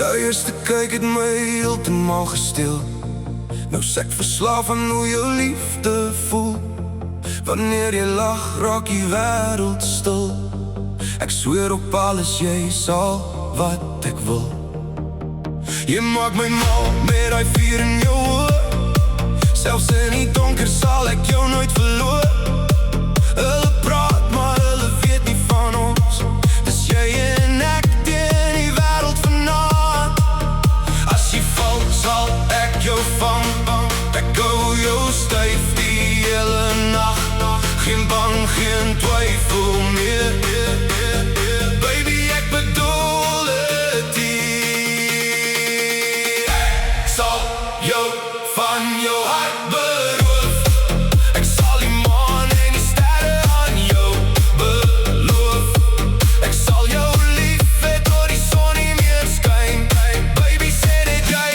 Die eerste kyk het my heeltemal gesteel. Nou sê ek verslaaf aan hoe jou liefde voel. Wanneer jy lag, raak die wêreld stil. Ek sweer op alles, jy sal wat ek wil. Jy maak my mal met die vuur in jou oë. Selfs in die donker sal ek jou nooit verloor. Hulle praat, maar hulle weet nie van ons. Dis jy en ek teen die wêreld vanaand. As jy val, sal ek jou vang. Ek hou jou styf die hele nag. Geen bang, geen twyfel meer. Baby, ek bedoel het hier. Ek sal jou van jou hart beroof. Ek sal die maan en die sterre aan jou beloof. Ek sal jou lief hê tot die son nie meer skyn. Baby, sê dit jy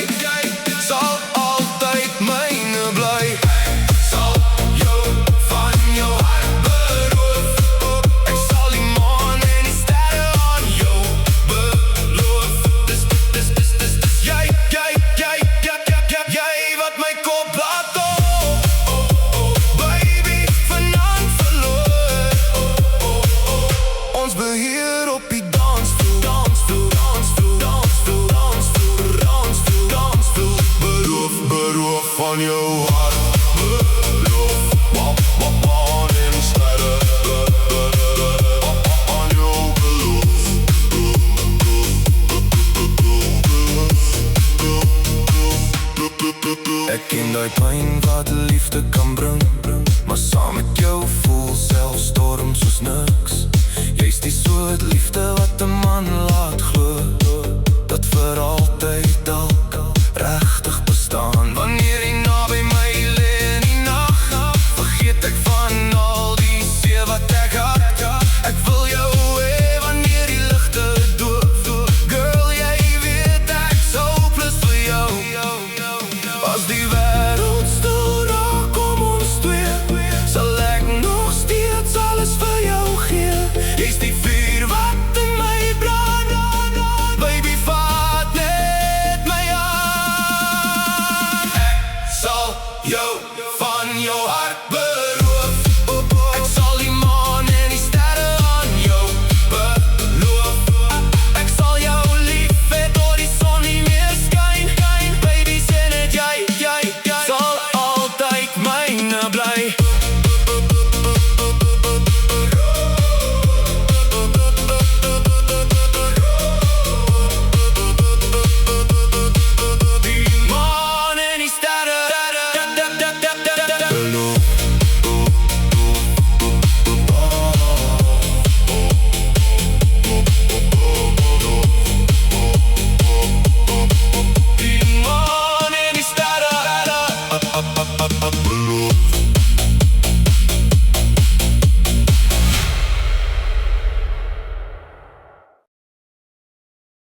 sal altyd myne bly. Ek sal jou van jou hart beroof. Ek sal die maan en die sterre aan jou beloof. Dis jy wat my kop laat op. Baby, vanaand verloor. Ons beheer op die dansvloer. Beroof van jou hart. Beloof, maan en sterre aan jou beloof. Ek ken die pyn wat liefde kan bring, maar saam met jou voel selfs storm soos niks. Jy's die soort liefde wat 'n